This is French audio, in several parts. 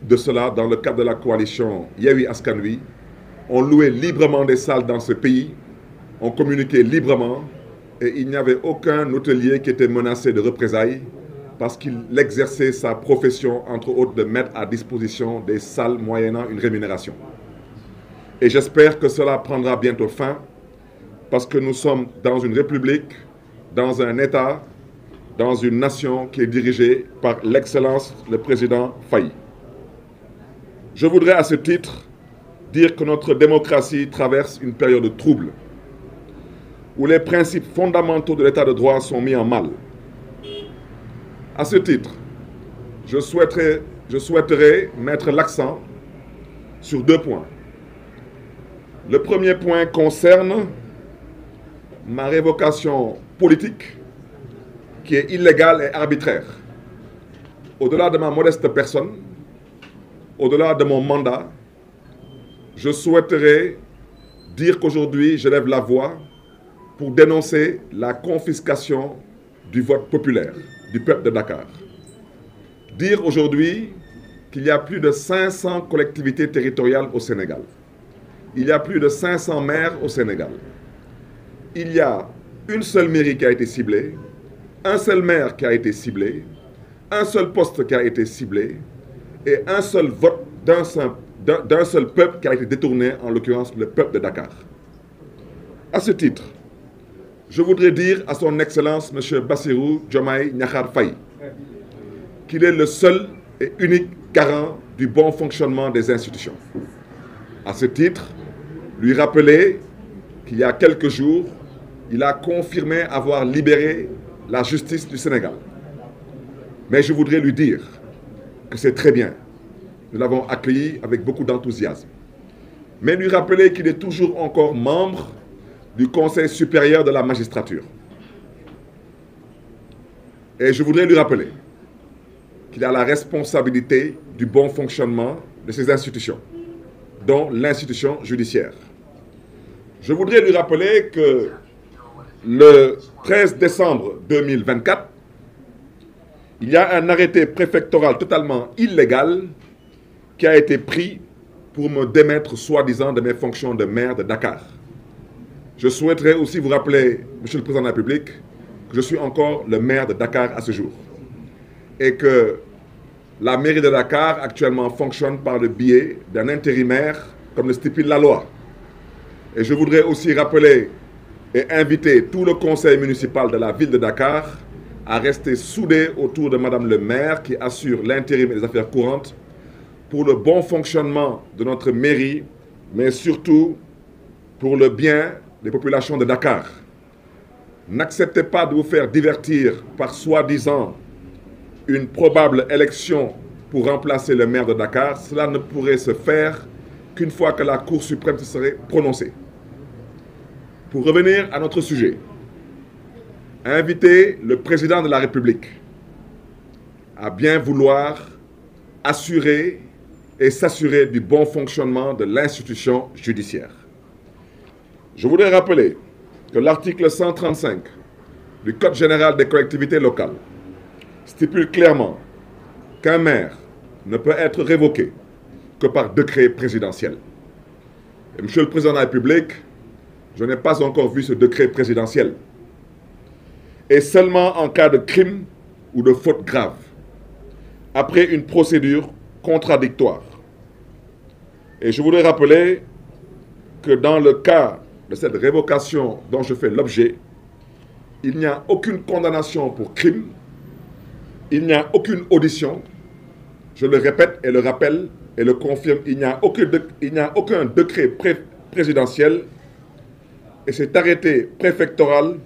de cela, dans le cadre de la coalition Yewwi Askan Wi, ont loué librement des salles dans ce pays, ont communiqué librement et il n'y avait aucun hôtelier qui était menacé de représailles parce qu'il exerçait sa profession, entre autres, de mettre à disposition des salles moyennant une rémunération. Et j'espère que cela prendra bientôt fin parce que nous sommes dans une république, dans un État, dans une nation qui est dirigée par l'excellence, le président Faye. Je voudrais à ce titre dire que notre démocratie traverse une période de trouble, où les principes fondamentaux de l'état de droit sont mis en mal. À ce titre, je souhaiterais mettre l'accent sur 2 points. Le premier point concerne ma révocation politique, qui est illégale et arbitraire. Au-delà de ma modeste personne, au-delà de mon mandat, je souhaiterais dire qu'aujourd'hui, je lève la voix pour dénoncer la confiscation du vote populaire du peuple de Dakar. Dire aujourd'hui qu'il y a plus de 500 collectivités territoriales au Sénégal. Il y a plus de 500 maires au Sénégal. Il y a une seule mairie qui a été ciblée, un seul maire qui a été ciblé, un seul poste qui a été ciblé et un seul vote d'un seul peuple qui a été détourné, en l'occurrence le peuple de Dakar. À ce titre, je voudrais dire à son Excellence M. Bassirou Diomaye Diakhar Faye qu'il est le seul et unique garant du bon fonctionnement des institutions. À ce titre, lui rappeler qu'il y a quelques jours, il a confirmé avoir libéré la justice du Sénégal. Mais je voudrais lui dire que c'est très bien. Nous l'avons accueilli avec beaucoup d'enthousiasme. Mais lui rappeler qu'il est toujours encore membre du Conseil supérieur de la magistrature. Et je voudrais lui rappeler qu'il a la responsabilité du bon fonctionnement de ces institutions, dont l'institution judiciaire. Je voudrais lui rappeler que le 13 décembre 2024, il y a un arrêté préfectoral totalement illégal qui a été pris pour me démettre soi-disant de mes fonctions de maire de Dakar. Je souhaiterais aussi vous rappeler, Monsieur le Président de la République, que je suis encore le maire de Dakar à ce jour. Et que la mairie de Dakar actuellement fonctionne par le biais d'un intérimaire, comme le stipule la loi. Et je voudrais aussi rappeler et inviter tout le conseil municipal de la ville de Dakar à rester soudé autour de Madame le maire qui assure l'intérim et les affaires courantes pour le bon fonctionnement de notre mairie, mais surtout pour le bien des populations de Dakar. N'acceptez pas de vous faire divertir par soi-disant une probable élection pour remplacer le maire de Dakar. Cela ne pourrait se faire qu'une fois que la Cour suprême se serait prononcée. Pour revenir à notre sujet, inviter le président de la République à bien vouloir assurer et s'assurer du bon fonctionnement de l'institution judiciaire. Je voudrais rappeler que l'article 135 du Code général des collectivités locales stipule clairement qu'un maire ne peut être révoqué que par décret présidentiel. Et Monsieur le Président de la République, je n'ai pas encore vu ce décret présidentiel. Et seulement en cas de crime ou de faute grave, après une procédure contradictoire. Et je voudrais rappeler que dans le cas de cette révocation dont je fais l'objet, il n'y a aucune condamnation pour crime, il n'y a aucune audition, je le répète et le rappelle et le confirme, il n'y a aucun décret présidentiel et cet arrêté préfectoral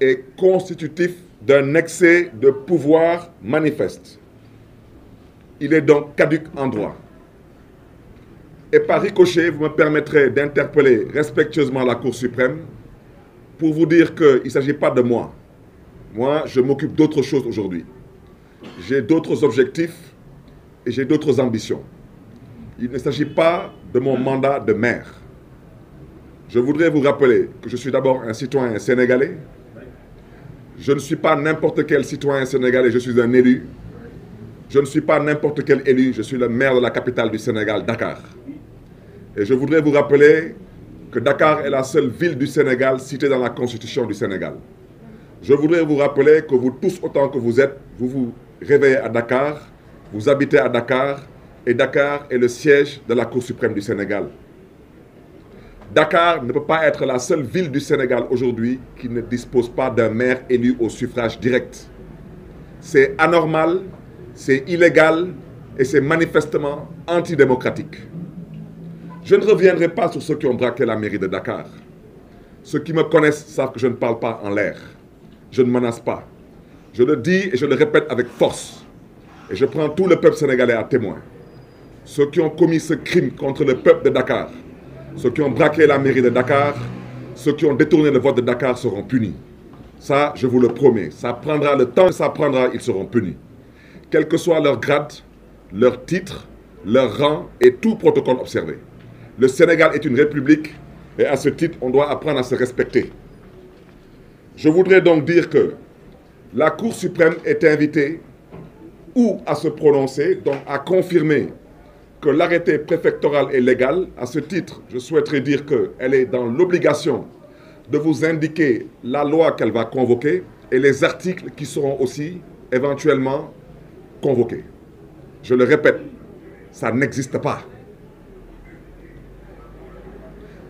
est constitutif d'un excès de pouvoir manifeste. Il est donc caduc en droit. Et par ricochet, vous me permettrez d'interpeller respectueusement la Cour suprême pour vous dire qu'il ne s'agit pas de moi. Moi, je m'occupe d'autre chose aujourd'hui. J'ai d'autres objectifs et j'ai d'autres ambitions. Il ne s'agit pas de mon mandat de maire. Je voudrais vous rappeler que je suis d'abord un citoyen sénégalais. Je ne suis pas n'importe quel citoyen sénégalais, je suis un élu. Je ne suis pas n'importe quel élu, je suis le maire de la capitale du Sénégal, Dakar. Et je voudrais vous rappeler que Dakar est la seule ville du Sénégal citée dans la Constitution du Sénégal. Je voudrais vous rappeler que vous tous, autant que vous êtes, vous vous réveillez à Dakar, vous habitez à Dakar, et Dakar est le siège de la Cour suprême du Sénégal. Dakar ne peut pas être la seule ville du Sénégal aujourd'hui qui ne dispose pas d'un maire élu au suffrage direct. C'est anormal, c'est illégal et c'est manifestement antidémocratique. Je ne reviendrai pas sur ceux qui ont braqué la mairie de Dakar. Ceux qui me connaissent savent que je ne parle pas en l'air. Je ne menace pas. Je le dis et je le répète avec force. Et je prends tout le peuple sénégalais à témoin. Ceux qui ont commis ce crime contre le peuple de Dakar, ceux qui ont braqué la mairie de Dakar, ceux qui ont détourné le vote de Dakar seront punis. Ça, je vous le promets. Ça prendra le temps que ça prendra, ils seront punis. Quel que soit leur grade, leur titre, leur rang et tout protocole observé. Le Sénégal est une république et à ce titre, on doit apprendre à se respecter. Je voudrais donc dire que la Cour suprême est invitée ou à se prononcer, donc à confirmer que l'arrêté préfectoral est légal. À ce titre, je souhaiterais dire qu'elle est dans l'obligation de vous indiquer la loi qu'elle va convoquer et les articles qui seront aussi éventuellement convoqués. Je le répète, ça n'existe pas.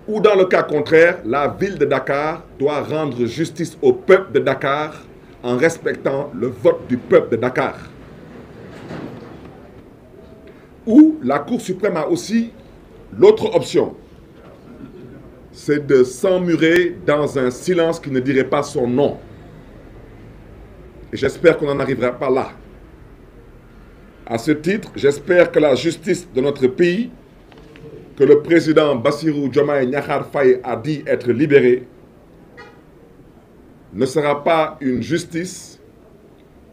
Ou dans le cas contraire, la ville de Dakar doit rendre justice au peuple de Dakar en respectant le vote du peuple de Dakar. Ou la Cour suprême a aussi l'autre option, c'est de s'emmurer dans un silence qui ne dirait pas son nom. Et j'espère qu'on n'en arrivera pas là. À ce titre, j'espère que la justice de notre pays, que le président Bassirou Diomaye Diakhar Faye a dit être libéré, ne sera pas une justice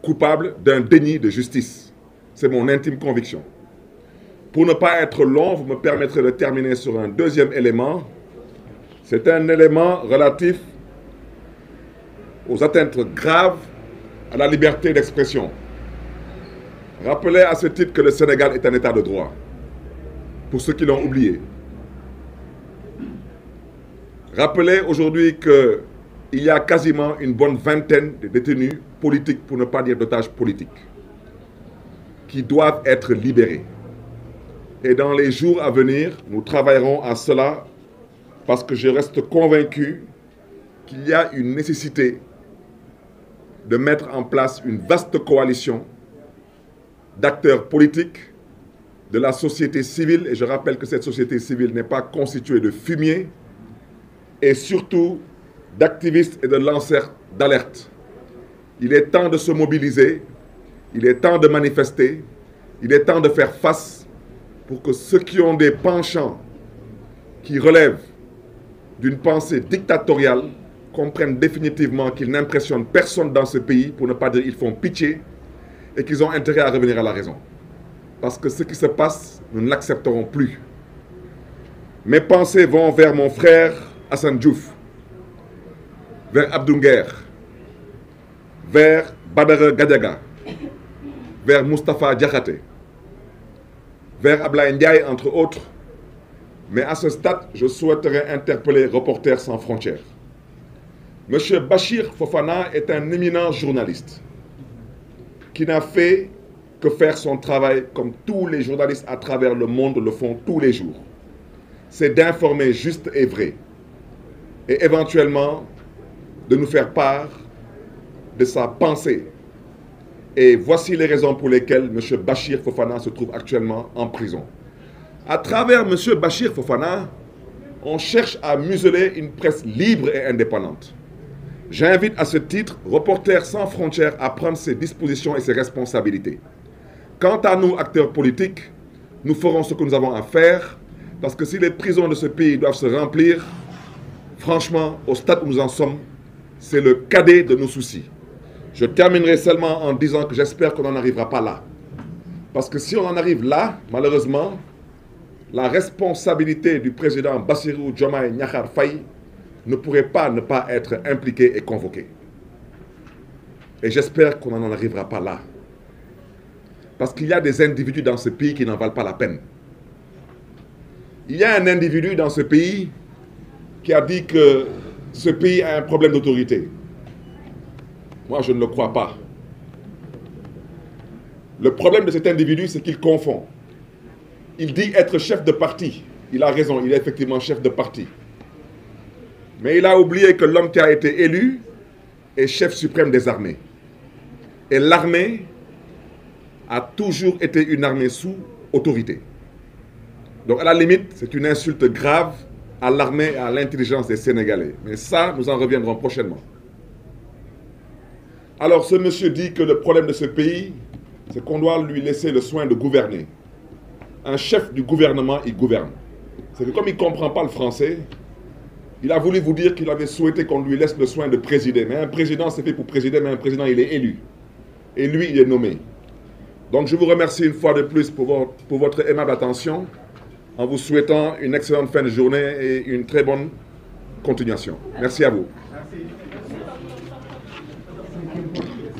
coupable d'un déni de justice. C'est mon intime conviction. Pour ne pas être long, vous me permettrez de terminer sur un deuxième élément. C'est un élément relatif aux atteintes graves à la liberté d'expression. Rappelez à ce titre que le Sénégal est un état de droit, pour ceux qui l'ont oublié. Rappelez aujourd'hui qu'il y a quasiment une bonne vingtaine de détenus politiques, pour ne pas dire d'otages politiques, qui doivent être libérés. Et dans les jours à venir, nous travaillerons à cela parce que je reste convaincu qu'il y a une nécessité de mettre en place une vaste coalition d'acteurs politiques, de la société civile, et je rappelle que cette société civile n'est pas constituée de fumier, et surtout d'activistes et de lanceurs d'alerte. Il est temps de se mobiliser, il est temps de manifester, il est temps de faire face pour que ceux qui ont des penchants qui relèvent d'une pensée dictatoriale comprennent définitivement qu'ils n'impressionnent personne dans ce pays, pour ne pas dire qu'ils font pitié, et qu'ils ont intérêt à revenir à la raison. Parce que ce qui se passe, nous ne l'accepterons plus. Mes pensées vont vers mon frère Assane Diouf, vers Abdou Nguer, vers Badara Gadiaga, vers Moustapha Diakhaté, vers Ablaye Ndiaye, entre autres. Mais à ce stade, je souhaiterais interpeller Reporters sans frontières. Monsieur Bachir Fofana est un éminent journaliste qui n'a fait que faire son travail comme tous les journalistes à travers le monde le font tous les jours. C'est d'informer juste et vrai. Et éventuellement, de nous faire part de sa pensée. Et voici les raisons pour lesquelles M. Bachir Fofana se trouve actuellement en prison. À travers M. Bachir Fofana, on cherche à museler une presse libre et indépendante. J'invite à ce titre Reporters sans frontières à prendre ses dispositions et ses responsabilités. Quant à nous, acteurs politiques, nous ferons ce que nous avons à faire, parce que si les prisons de ce pays doivent se remplir, franchement, au stade où nous en sommes, c'est le cadet de nos soucis. Je terminerai seulement en disant que j'espère qu'on n'en arrivera pas là. Parce que si on en arrive là, malheureusement, la responsabilité du président Bassirou Diomaye Diakhar Faye ne pourrait pas ne pas être impliquée et convoquée. Et j'espère qu'on n'en arrivera pas là. Parce qu'il y a des individus dans ce pays qui n'en valent pas la peine. Il y a un individu dans ce pays qui a dit que ce pays a un problème d'autorité. Moi, je ne le crois pas. Le problème de cet individu, c'est qu'il confond. Il dit être chef de parti. Il a raison, il est effectivement chef de parti. Mais il a oublié que l'homme qui a été élu est chef suprême des armées. Et l'armée a toujours été une armée sous autorité. Donc à la limite, c'est une insulte grave à l'armée et à l'intelligence des Sénégalais. Mais ça, nous en reviendrons prochainement. Alors ce monsieur dit que le problème de ce pays, c'est qu'on doit lui laisser le soin de gouverner. Un chef du gouvernement, il gouverne. C'est que comme il ne comprend pas le français, il a voulu vous dire qu'il avait souhaité qu'on lui laisse le soin de présider. Mais un président, c'est fait pour présider, mais un président, il est élu. Et lui, il est nommé. Donc je vous remercie une fois de plus pour votre aimable attention, en vous souhaitant une excellente fin de journée et une très bonne continuation. Merci à vous. Merci.